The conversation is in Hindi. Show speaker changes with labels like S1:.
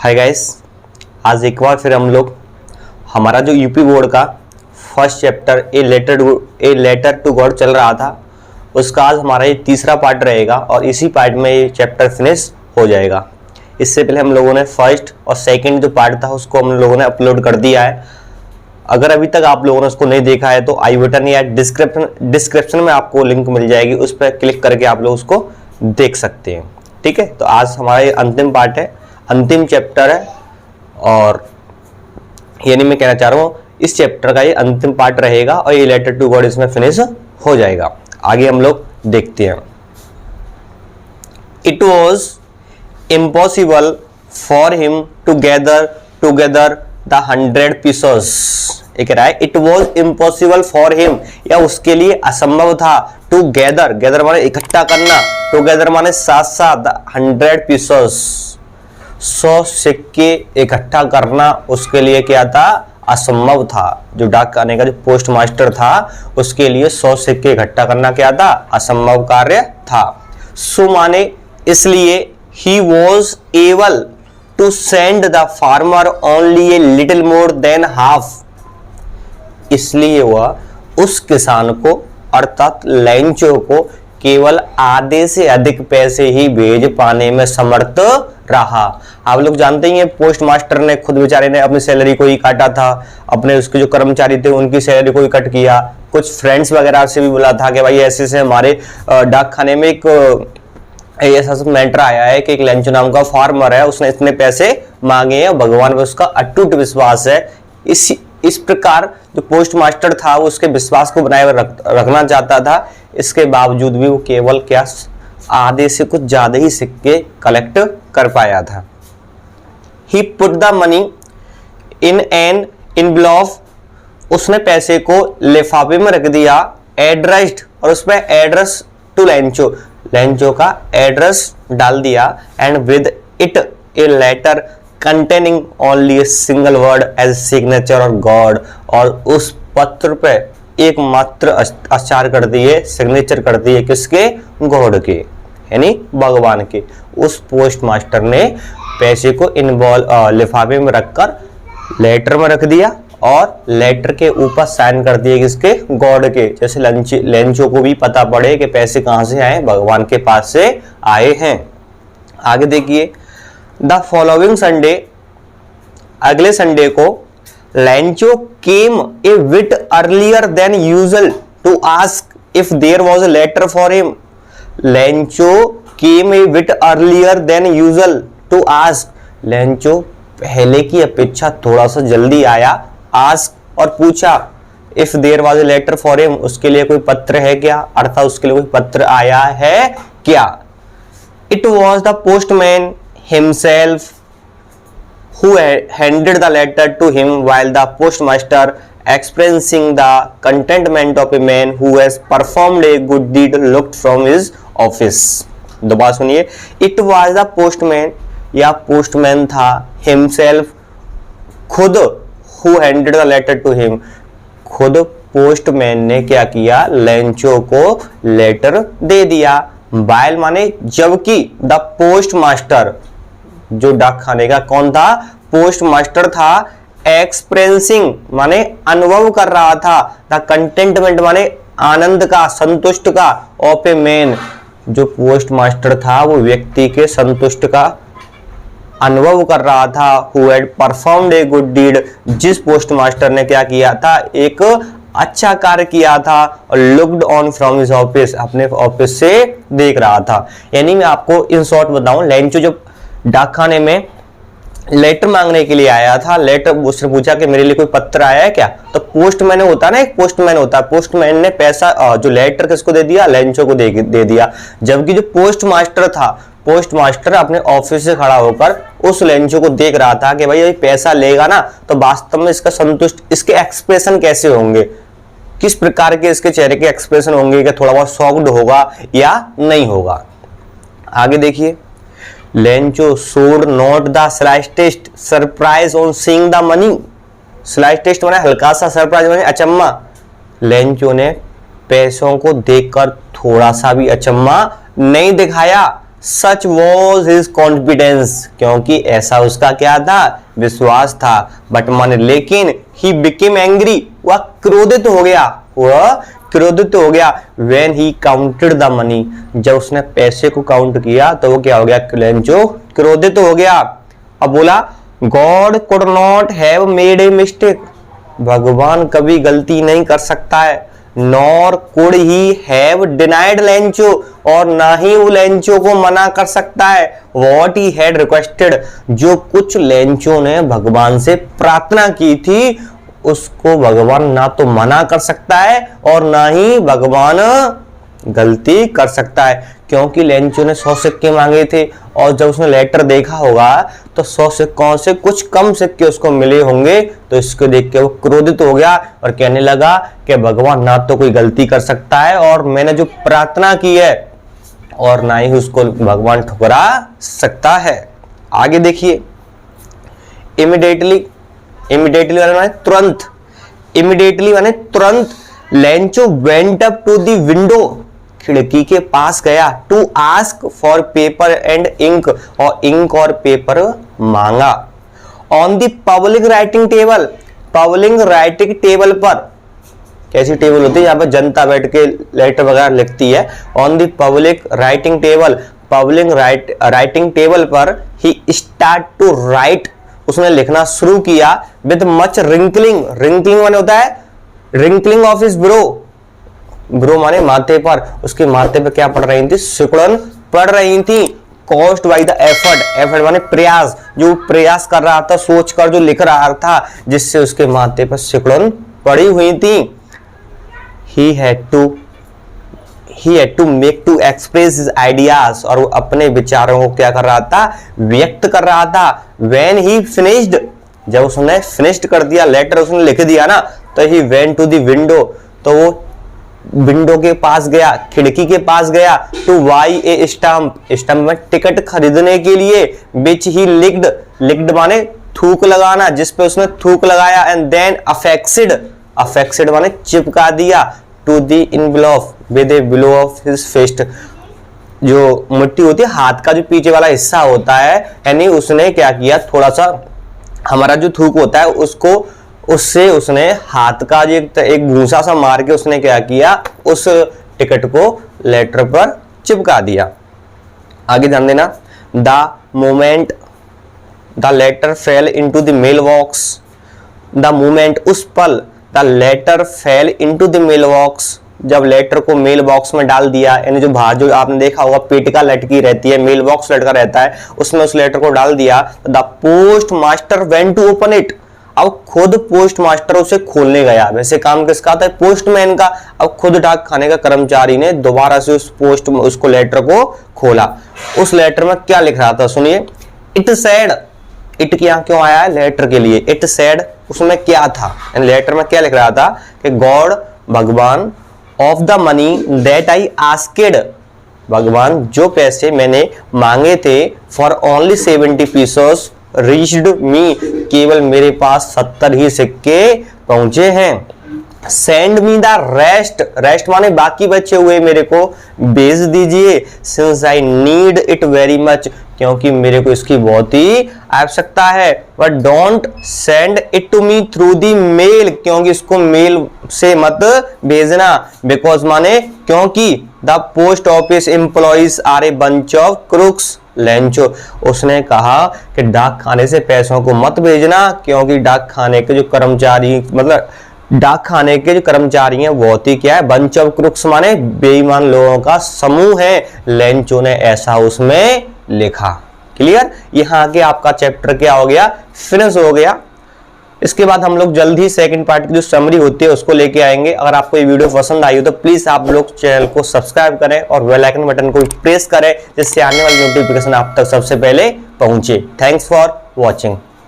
S1: हाय गाइस, आज एक बार फिर हम लोग हमारा जो यूपी बोर्ड का first chapter a letter to God चल रहा था, उसका आज हमारा ये तीसरा पार्ट रहेगा और इसी पार्ट में ये चैप्टर फिनिश हो जाएगा। इससे पहले हम लोगों ने फर्स्ट और सेकंड जो पार्ट था उसको हम लोगों ने अपलोड कर दिया है। अगर अभी तक आप लोगों ने उसको नहीं देखा है तो आई बटन या डिस्क्रिप्शन में आपको लिंक मिल जाएगी, उस पर क्लिक करके आप लोग उसको देख सकते हैं। ठीक है, तो आज हमारा ये अंतिम पार्ट है, अंतिम चैप्टर है और यानी मैं कहना चाह रहा हूँ इस चैप्टर का ये अंतिम पार्ट रहेगा और ये लेटर टू गॉड इसमें फिनिश हो जाएगा। आगे हम लोग देखते हैं। It was impossible for him to gather together the 100 pieces. ये कह रहा है it was impossible for him, या उसके लिए असंभव था, टू गैदर माने इकट्ठा करना, टूगेदर माने साथ साथ, 100 पीसेस 100 सिक्के इकट्ठा करना उसके लिए क्या था, असंभव था। जो डाक खाने का जो पोस्ट मास्टर था उसके लिए 100 सिक्के इकट्ठा करना क्या था, असंभव कार्य था। सो माने इसलिए he was able to send the farmer only a little more than half, इसलिए वह उस किसान को अर्थात लैंचो को केवल आधे से अधिक पैसे ही भेज पाने में समर्थ रहा। आप लोग जानते ही हैं पोस्ट मास्टर ने खुद बेचारे ने अपनी सैलरी को ही काटा था, अपने उसके जो कर्मचारी थे उनकी सैलरी को ही कट किया, कुछ फ्रेंड्स वगैरह से भी बोला था कि भाई ऐसे से हमारे डाक खाने में एक ऐसा मैटर आया है कि एक लैंचो नाम का फार्मर है, उसने इतने पैसे मांगे हैं, भगवान पे उसका अटूट विश्वास है। इस प्रकार जो पोस्ट मास्टर था वो उसके विश्वास को बनाए रखना चाहता था, इसके बावजूद भी वो केवल क्या आधे से कुछ ज्यादा ही सिक्के कलेक्ट कर पाया था। He put the money in an envelope, उसने पैसे को लिफाफे में रख दिया, एड्रेस्ड और उस पर एड्रेस टू लैंचो का एड्रेस डाल दिया, and with it a letter containing only a single word as signature और गॉड, और उस पत्र पे एकमात्र हस्ताक्षर कर दिए, सिग्नेचर कर दिए, किसके, गॉड के यानी भगवान के। उस पोस्ट मास्टर ने पैसे को लिफाफे में रखकर लेटर में रख दिया और लेटर के ऊपर साइन कर दिए किसके, गॉड के, जैसे लैंचो को भी पता पड़े कि पैसे कहां से आए, भगवान के पास से आए हैं। आगे देखिए, द फॉलोइंग संडे, अगले संडे को Lencho came a bit earlier than usual to ask if there was a letter for him. Lencho came a bit earlier than usual to ask, Lencho पहले की अपेक्षा थोड़ा सा जल्दी आया, आस्क और पूछा, if there was a letter for him, उसके लिए कोई पत्र है क्या, अर्थात उसके लिए कोई पत्र आया है क्या। It was the postman himself who handed the letter to him, while the postmaster, expressing the contentment of a man who has performed a good deed, looked from his office। दोबारा सुनिए, it was the postman, या पोस्टमैन था, himself खुद, who handed the letter to him, खुद पोस्टमैन ने क्या किया, लैंचो को लेटर दे दिया। while माने जबकि, द पोस्ट मास्टर जो डाक खाने का कौन था, पोस्ट मास्टर था, एक्सप्रेसिंग माने अनुभव कर रहा था, द कंटेंटमेंट माने आनंद का, संतुष्ट का, ऑफ ए मैन, जो पोस्ट मास्टर था वो व्यक्ति के संतुष्ट का अनुभव कर रहा था, who had performed a good deed, जिस पोस्ट मास्टर ने क्या किया था, एक अच्छा कार्य किया था, और looked on from his office, अपने ऑफिस से देख रहा था। यानी मैं आपको इन शॉर्ट बताऊं, लैंचो जो डाक खाने में लेटर मांगने के लिए आया था, लेटर उसने पूछा कि मेरे लिए कोई पत्र आया है क्या, तो पोस्टमैन होता ना, एक पोस्टमैन होता है, पोस्टमैन ने पैसा जो लेटर किसको दे दिया, लैंचो को दे दिया। जबकि जो पोस्ट मास्टर था, पोस्ट मास्टर अपने ऑफिस से खड़ा होकर उस लैंचो को देख रहा था कि भाई ये पैसा लेगा ना तो वास्तव में इसका संतुष्ट, इसके एक्सप्रेशन कैसे होंगे, किस प्रकार के इसके चेहरे के एक्सप्रेशन होंगे, कि थोड़ा बहुत शॉक्ड होगा या नहीं होगा। आगे देखिए, लैंचो showed not the slightest surprise on seeing the money। slightest माने हल्का सा, सरप्राइज माने अचम्मा। लैंचो ने पैसों को देखकर थोड़ा सा भी अचम्मा नहीं दिखाया, सच वॉज हिज कॉन्फिडेंस, क्योंकि ऐसा उसका क्या था, विश्वास था। बट माने लेकिन ही बिकेम एंग्री, वह क्रोधित हो गया, वह क्रोधित हो गया। When he counted the money, जब उसने पैसे को काउंट किया तो वो क्या हो गया, लेंचो क्रोधित हो गया। अब बोला God could not have made a mistake, भगवान कभी गलती नहीं कर सकता है। Nor could he have denied Lencho, और ना ही वो लेंचो को मना कर सकता है। वॉट ही हैड रिक्वेस्टेड, जो कुछ लेंचो ने भगवान से प्रार्थना की थी उसको भगवान ना तो मना कर सकता है और ना ही भगवान गलती कर सकता है, क्योंकि लेंचो ने 100 सिक्के मांगे थे और जब उसने लेटर देखा होगा तो 100 सिक्कों से कुछ कम सिक्के उसको मिले होंगे, तो इसको देख के वो क्रोधित हो गया और कहने लगा कि भगवान ना तो कोई गलती कर सकता है और मैंने जो प्रार्थना की है और ना ही उसको भगवान ठुकरा सकता है। आगे देखिए, इमीडिएटली, इमीडिएटली माने तुरंत, इमीडिएटली माने तुरंत, Lencho went up to the window, खिड़की के पास गया, to ask for paper and ink, और इंक और पेपर मांगा। On the public writing table, public writing table पर, कैसी टेबल होती है यहाँ पर जनता बैठ के लेटर वगैरह लिखती है, on the public writing table, public writing table पर ही स्टार्ट टू राइट, उसने लिखना शुरू किया। विद मच रिंकलिंग, रिंकलिंग माने होता है wrinkling of his bro, bro माने माथे पर, उसके माथे पे क्या पड़ रही थी, सिकुड़न पड़ रही थी। Cost by the effort, effort माने प्रयास, जो प्रयास कर रहा था, सोच कर जो लिख रहा था, जिससे उसके माथे पर सिकुड़न पड़ी हुई थी। he had to make to express his ideas, और वो अपने विचारों को क्या कर रहा था, व्यक्त कर रहा था। when he finished, जब उसने finished कर दिया, लेटर उसने लिख दिया ना, तो he went to the window, तो वो विंडो के पास गया, खिड़की के पास गया। Two by A stamp, stamp में टिकट खरीदने के लिए। विच ही लिक्ड, लिक्ड माने थूक लगाना, जिसपे उसने थूक लगाया। एंड देन अफेक्सिड, अफेक्सिड माने चिपका दिया। To the envelope with a blow of his fist, जो मिट्टी होती है हाथ का जो पीछे वाला हिस्सा होता है, यानी उसने क्या किया, थोड़ा सा हमारा जो थूक होता है उसको, उससे उसने हाथ का जो एक घूंसा सा मार के उसने क्या किया, उस टिकट को लेटर पर चिपका दिया। आगे ध्यान देना, the moment the letter fell into the mail box, the moment उस पल, the letter fell into the mail box, जब लेटर को मेल बॉक्स में डाल दिया, यानी जो बाहर जो आपने देखा होगा पेटिका लटकी रहती है, मेल बॉक्स लटका रहता है, उसमें उस लेटर को डाल दिया। The postmaster went to open it, अब खुद पोस्ट मास्टर उसे खोलने गया। वैसे काम किसका था, पोस्टमैन का। अब खुद डाक खाने का कर्मचारी ने दोबारा से उसको लेटर को खोला। उस लेटर में क्या लिख रहा था, सुनिए। इट सेड, इट क्या क्यों आया है लेटर के लिए, इट सेड, उसमें क्या था, लेटर में क्या लिख रहा था कि गॉड, भगवान, of the money that I asked, भगवान जो पैसे मैंने मांगे थे, for only 70 pieces reached me, केवल मेरे पास 70 ही सिक्के पहुंचे हैं। Send me the rest, rest माने बाकी बचे हुए मेरे को भेज दीजिए। Since I need it very much, क्योंकि मेरे को इसकी बहुत ही आवश्यकता है। But don't send it to me through the mail, क्योंकि इसको मेल से मत भेजना। बिकॉज माने क्योंकि the post office employees are a bunch of crooks, Lencho, उसने कहा कि डाक खाने से पैसों को मत भेजना, क्योंकि डाक खाने के जो कर्मचारी, मतलब डाक खाने के जो कर्मचारी हैं बहुत ही क्या है, बंच ऑफ क्रुक्स माने बेईमान लोगों का समूह है। लेंचो ने ऐसा उसमें लिखा। क्लियर, यहाँ के आपका चैप्टर क्या हो गया, फिनिश हो गया। इसके बाद हम लोग जल्द ही सेकंड पार्ट की जो समरी होती है उसको लेके आएंगे। अगर आपको ये वीडियो पसंद आई हो तो प्लीज आप लोग चैनल को सब्सक्राइब करें और बेल आइकन बटन को प्रेस करें, जिससे आने वाली नोटिफिकेशन आप तक सबसे पहले पहुंचे। Thanks for watching.